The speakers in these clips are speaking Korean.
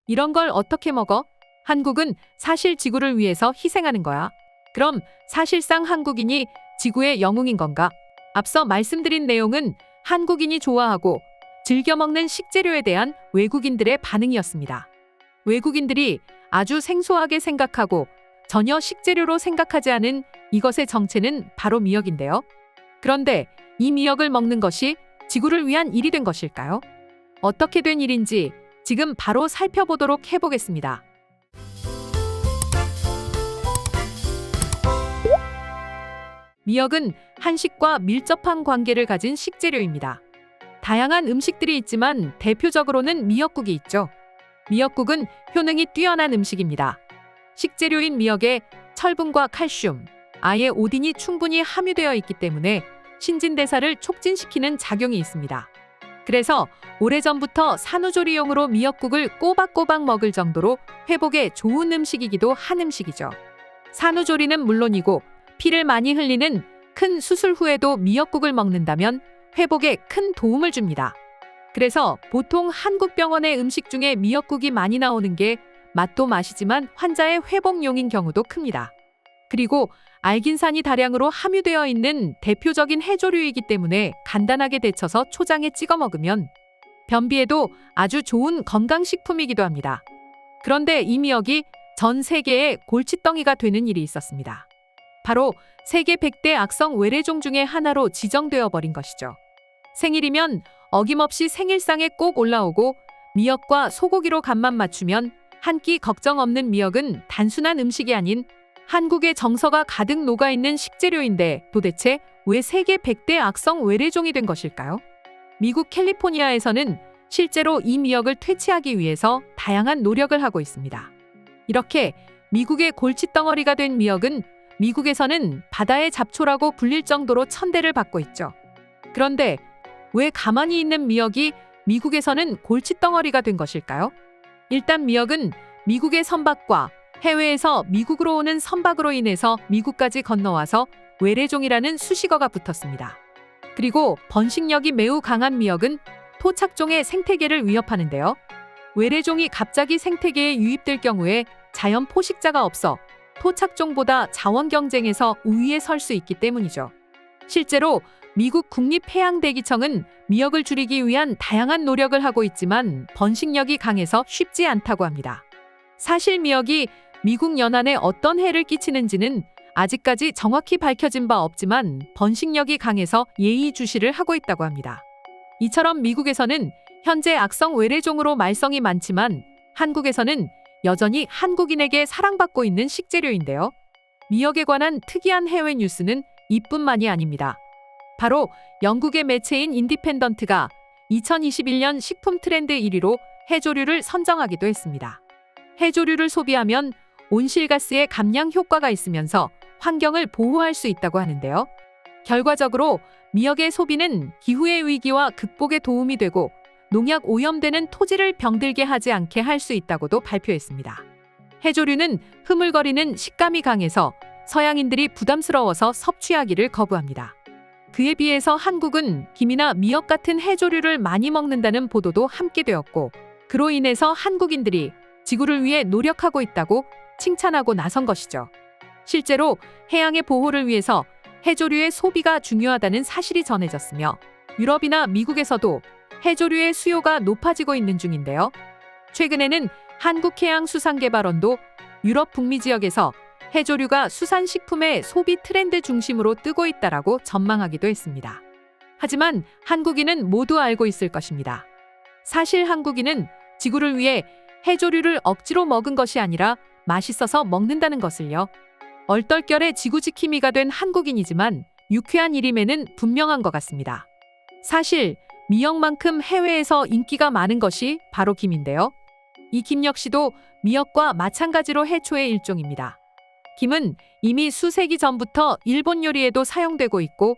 이런 걸 어떻게 먹어? 한국은 사실 지구를 위해서 희생하는 거야. 그럼 사실상 한국인이 지구의 영웅인 건가? 앞서 말씀드린 내용은 한국인이 좋아하고 즐겨 먹는 식재료에 대한 외국인들의 반응이었습니다. 외국인들이 아주 생소하게 생각하고 전혀 식재료로 생각하지 않은 이것의 정체는 바로 미역인데요. 그런데 이 미역을 먹는 것이 지구를 위한 일이 된 것일까요? 어떻게 된 일인지 지금 바로 살펴보도록 해보겠습니다. 미역은 한식과 밀접한 관계를 가진 식재료입니다. 다양한 음식들이 있지만 대표적으로는 미역국이 있죠. 미역국은 효능이 뛰어난 음식입니다. 식재료인 미역에 철분과 칼슘, 아예오딘이 충분히 함유되어 있기 때문에 신진대사를 촉진시키는 작용이 있습니다. 그래서 오래전부터 산후조리용으로 미역국을 꼬박꼬박 먹을 정도로 회복에 좋은 음식이기도 한 음식이죠. 산후조리는 물론이고 피를 많이 흘리는 큰 수술 후에도 미역국을 먹는다면 회복에 큰 도움을 줍니다. 그래서 보통 한국 병원의 음식 중에 미역국이 많이 나오는 게 맛도 맛이지만 환자의 회복용인 경우도 큽니다. 그리고 알긴산이 다량으로 함유되어 있는 대표적인 해조류이기 때문에 간단하게 데쳐서 초장에 찍어 먹으면 변비에도 아주 좋은 건강식품이기도 합니다. 그런데 이 미역이 전 세계의 골칫덩이가 되는 일이 있었습니다. 바로 세계 100대 악성 외래종 중에 하나로 지정되어 버린 것이죠. 생일이면 어김없이 생일상에 꼭 올라오고 미역과 소고기로 간만 맞추면 한 끼 걱정 없는 미역은 단순한 음식이 아닌 한국의 정서가 가득 녹아있는 식재료인데 도대체 왜 세계 100대 악성 외래종이 된 것일까요? 미국 캘리포니아에서는 실제로 이 미역을 퇴치하기 위해서 다양한 노력을 하고 있습니다. 이렇게 미국의 골칫덩어리가 된 미역은 미국에서는 바다의 잡초라고 불릴 정도로 천대를 받고 있죠. 그런데 왜 가만히 있는 미역이 미국에서는 골칫덩어리가 된 것일까요? 일단 미역은 미국의 선박과 해외에서 미국으로 오는 선박으로 인해서 미국까지 건너와서 외래종이라는 수식어가 붙었습니다. 그리고 번식력이 매우 강한 미역은 토착종의 생태계를 위협하는데요. 외래종이 갑자기 생태계에 유입될 경우에 자연 포식자가 없어 토착종보다 자원 경쟁에서 우위에 설 수 있기 때문이죠. 실제로 미국 국립해양대기청은 미역을 줄이기 위한 다양한 노력을 하고 있지만 번식력이 강해서 쉽지 않다고 합니다. 사실 미역이 미국 연안에 어떤 해를 끼치는지는 아직까지 정확히 밝혀진 바 없지만 번식력이 강해서 예의주시를 하고 있다고 합니다. 이처럼 미국에서는 현재 악성 외래종으로 말썽이 많지만 한국에서는 여전히 한국인에게 사랑받고 있는 식재료인데요. 미역에 관한 특이한 해외 뉴스는 이뿐만이 아닙니다. 바로 영국의 매체인 인디펜던트가 2021년 식품 트렌드 1위로 해조류를 선정하기도 했습니다. 해조류를 소비하면 온실가스의 감량 효과가 있으면서 환경을 보호할 수 있다고 하는데요. 결과적으로 미역의 소비는 기후의 위기와 극복에 도움이 되고 농약 오염되는 토지를 병들게 하지 않게 할 수 있다고도 발표했습니다. 해조류는 흐물거리는 식감이 강해서 서양인들이 부담스러워서 섭취하기를 거부합니다. 그에 비해서 한국은 김이나 미역 같은 해조류를 많이 먹는다는 보도도 함께 되었고 그로 인해서 한국인들이 지구를 위해 노력하고 있다고 칭찬하고 나선 것이죠. 실제로 해양의 보호를 위해서 해조류의 소비가 중요하다는 사실이 전해졌으며 유럽이나 미국에서도 해조류의 수요가 높아지고 있는 중인데요. 최근에는 한국해양수산개발원도 유럽 북미 지역에서 해조류가 수산식품의 소비 트렌드 중심으로 뜨고 있다라고 전망하기도 했습니다. 하지만 한국인은 모두 알고 있을 것입니다. 사실 한국인은 지구를 위해 해조류를 억지로 먹은 것이 아니라 맛있어서 먹는다는 것을요. 얼떨결에 지구지킴이가 된 한국인이지만 유쾌한 일임에는 분명한 것 같습니다. 사실 미역만큼 해외에서 인기가 많은 것이 바로 김인데요. 이 김 역시도 미역과 마찬가지로 해초의 일종입니다. 김은 이미 수세기 전부터 일본 요리에도 사용되고 있고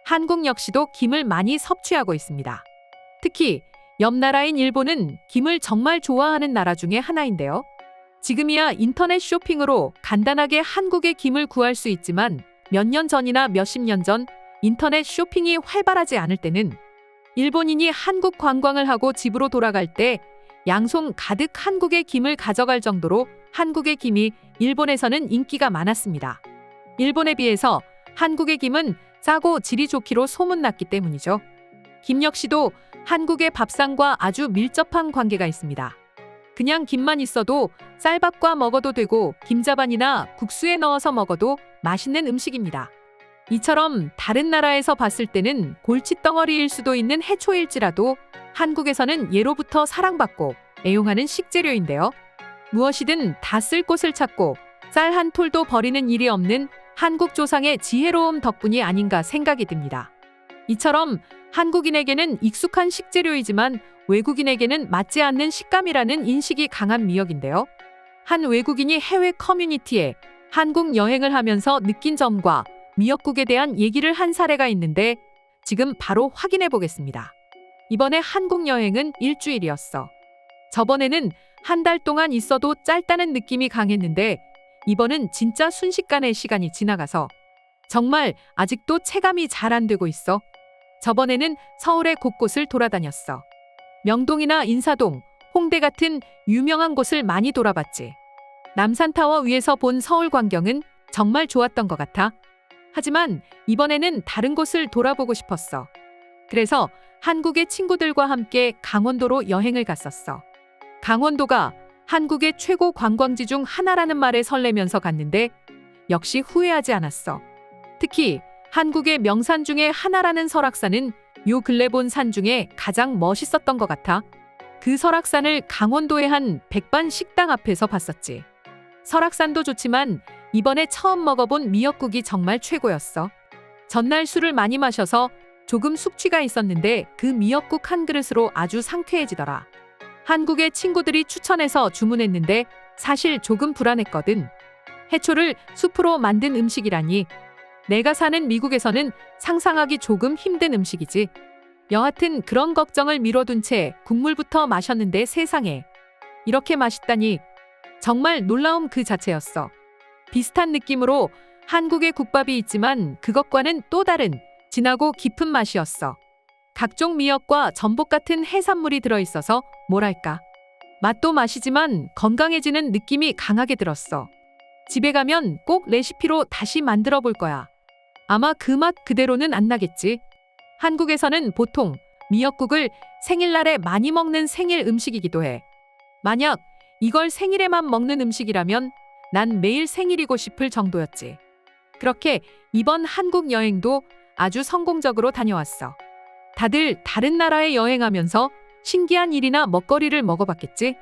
한국 역시도 김을 많이 섭취하고 있습니다. 특히 옆 나라인 일본은 김을 정말 좋아하는 나라 중에 하나인데요. 지금이야 인터넷 쇼핑으로 간단하게 한국의 김을 구할 수 있지만 몇 년 전이나 몇십 년 전 인터넷 쇼핑이 활발하지 않을 때는 일본인이 한국 관광을 하고 집으로 돌아갈 때 양손 가득 한국의 김을 가져갈 정도로 한국의 김이 일본에서는 인기가 많았습니다. 일본에 비해서 한국의 김은 싸고 질이 좋기로 소문났기 때문이죠. 김 역시도 한국의 밥상과 아주 밀접한 관계가 있습니다. 그냥 김만 있어도 쌀밥과 먹어도 되고 김자반이나 국수에 넣어서 먹어도 맛있는 음식입니다. 이처럼 다른 나라에서 봤을 때는 골칫덩어리일 수도 있는 해초일지라도 한국에서는 예로부터 사랑받고 애용하는 식재료인데요. 무엇이든 다 쓸 곳을 찾고 쌀 한 톨도 버리는 일이 없는 한국 조상의 지혜로움 덕분이 아닌가 생각이 듭니다. 이처럼 한국인에게는 익숙한 식재료이지만 외국인에게는 맞지 않는 식감이라는 인식이 강한 미역인데요. 한 외국인이 해외 커뮤니티에 한국 여행을 하면서 느낀 점과 미역국에 대한 얘기를 한 사례가 있는데 지금 바로 확인해 보겠습니다. 이번에 한국 여행은 일주일이었어. 저번에는 한 달 동안 있어도 짧다는 느낌이 강했는데 이번은 진짜 순식간에 시간이 지나가서 정말 아직도 체감이 잘 안 되고 있어. 저번에는 서울의 곳곳을 돌아다녔어. 명동이나 인사동, 홍대 같은 유명한 곳을 많이 돌아봤지. 남산타워 위에서 본 서울 광경은 정말 좋았던 것 같아. 하지만 이번에는 다른 곳을 돌아보고 싶었어. 그래서 한국의 친구들과 함께 강원도로 여행을 갔었어. 강원도가 한국의 최고 관광지 중 하나라는 말에 설레면서 갔는데 역시 후회하지 않았어. 특히 한국의 명산 중에 하나라는 설악산은 요 근래 본 산 중에 가장 멋있었던 것 같아. 그 설악산을 강원도의 한 백반 식당 앞에서 봤었지. 설악산도 좋지만 이번에 처음 먹어본 미역국이 정말 최고였어. 전날 술을 많이 마셔서 조금 숙취가 있었는데 그 미역국 한 그릇으로 아주 상쾌해지더라. 한국의 친구들이 추천해서 주문했는데 사실 조금 불안했거든. 해초를 숲으로 만든 음식이라니. 내가 사는 미국에서는 상상하기 조금 힘든 음식이지. 여하튼 그런 걱정을 미뤄둔 채 국물부터 마셨는데 세상에 이렇게 맛있다니 정말 놀라움 그 자체였어. 비슷한 느낌으로 한국의 국밥이 있지만 그것과는 또 다른 진하고 깊은 맛이었어. 각종 미역과 전복 같은 해산물이 들어있어서 뭐랄까. 맛도 맛이지만 건강해지는 느낌이 강하게 들었어. 집에 가면 꼭 레시피로 다시 만들어 볼 거야. 아마 그 맛 그대로는 안 나겠지. 한국에서는 보통 미역국을 생일날에 많이 먹는 생일 음식이기도 해. 만약 이걸 생일에만 먹는 음식이라면 난 매일 생일이고 싶을 정도였지. 그렇게 이번 한국 여행도 아주 성공적으로 다녀왔어. 다들 다른 나라에 여행하면서 신기한 일이나 먹거리를 먹어봤겠지?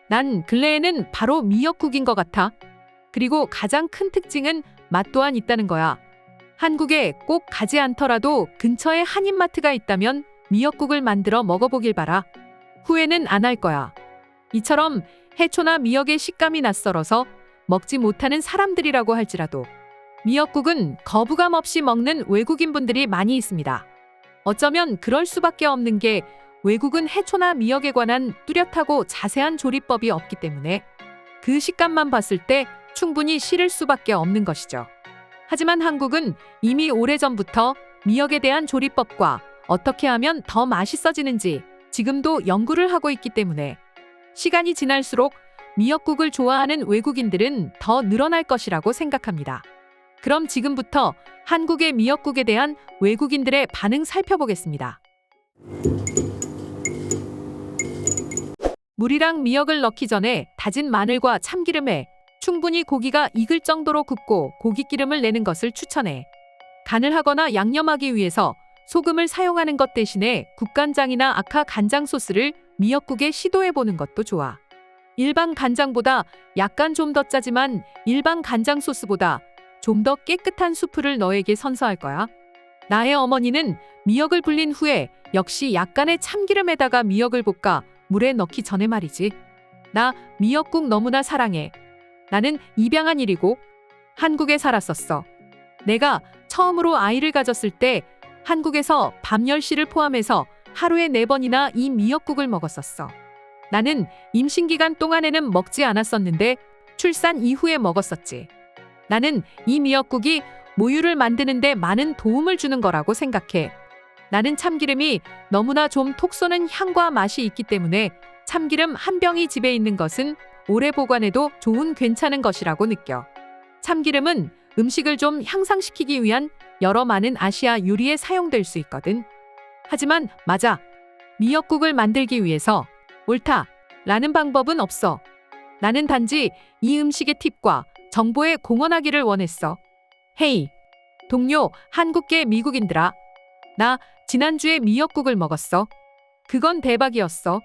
난 근래에는 바로 미역국인 것 같아. 그리고 가장 큰 특징은 맛 또한 있다는 거야. 한국에 꼭 가지 않더라도 근처에 한인마트가 있다면 미역국을 만들어 먹어보길 바라. 후회는 안 할 거야. 이처럼 해초나 미역의 식감이 낯설어서 먹지 못하는 사람들이라고 할지라도 미역국은 거부감 없이 먹는 외국인분들이 많이 있습니다. 어쩌면 그럴 수밖에 없는 게 외국은 해초나 미역에 관한 뚜렷하고 자세한 조리법이 없기 때문에 그 식감만 봤을 때 충분히 싫을 수밖에 없는 것이죠. 하지만 한국은 이미 오래전부터 미역에 대한 조리법과 어떻게 하면 더 맛있어지는지 지금도 연구를 하고 있기 때문에 시간이 지날수록 미역국을 좋아하는 외국인들은 더 늘어날 것이라고 생각합니다. 그럼 지금부터 한국의 미역국에 대한 외국인들의 반응 살펴보겠습니다. 물이랑 미역을 넣기 전에 다진 마늘과 참기름에 충분히 고기가 익을 정도로 굽고 고깃기름을 내는 것을 추천해. 간을 하거나 양념하기 위해서 소금을 사용하는 것 대신에 국간장이나 아카 간장 소스를 미역국에 시도해보는 것도 좋아. 일반 간장보다 약간 좀 더 짜지만 일반 간장 소스보다 좀 더 깨끗한 수프를 너에게 선사할 거야. 나의 어머니는 미역을 불린 후에 역시 약간의 참기름에다가 미역을 볶아 물에 넣기 전에 말이지. 나 미역국 너무나 사랑해. 나는 입양한 일이고 한국에 살았었어. 내가 처음으로 아이를 가졌을 때 한국에서 밤 10시를 포함해서 하루에 4번이나 이 미역국을 먹었었어. 나는 임신기간 동안에는 먹지 않았었는데 출산 이후에 먹었었지. 나는 이 미역국이 모유를 만드는 데 많은 도움을 주는 거라고 생각해. 나는 참기름이 너무나 좀 톡 쏘는 향과 맛이 있기 때문에 참기름 한 병이 집에 있는 것은 오래 보관해도 좋은 괜찮은 것이라고 느껴. 참기름은 음식을 좀 향상시키기 위한 여러 많은 아시아 요리에 사용될 수 있거든. 하지만 맞아. 미역국을 만들기 위해서 옳다 라는 방법은 없어. 나는 단지 이 음식의 팁과 정보에 공헌하기를 원했어. 헤이, 동료 한국계 미국인들아. 나 지난주에 미역국을 먹었어. 그건 대박이었어.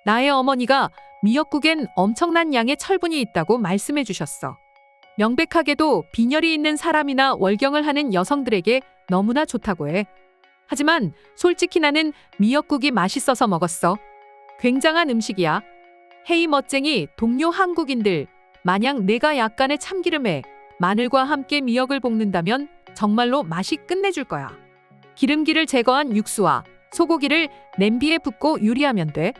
나의 어머니가 미역국엔 엄청난 양의 철분이 있다고 말씀해 주셨어. 명백하게도 빈혈이 있는 사람이나 월경을 하는 여성들에게 너무나 좋다고 해. 하지만 솔직히 나는 미역국이 맛있어서 먹었어. 굉장한 음식이야. 헤이 멋쟁이 동료 한국인들, 만약 내가 약간의 참기름에 마늘과 함께 미역을 볶는다면 정말로 맛이 끝내줄 거야. 기름기를 제거한 육수와 소고기를 냄비에 붓고 요리하면 돼.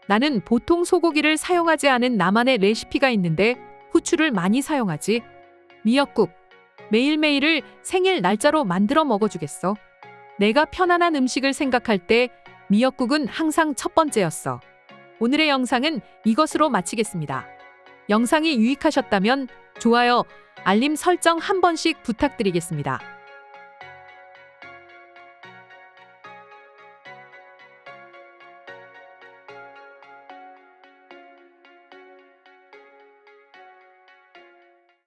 나는 보통 소고기를 사용하지 않은 나만의 레시피가 있는데 후추를 많이 사용하지. 미역국. 매일매일을 생일 날짜로 만들어 먹어주겠어. 내가 편안한 음식을 생각할 때 미역국은 항상 첫 번째였어. 오늘의 영상은 이것으로 마치겠습니다. 영상이 유익하셨다면 좋아요, 알림 설정 한 번씩 부탁드리겠습니다.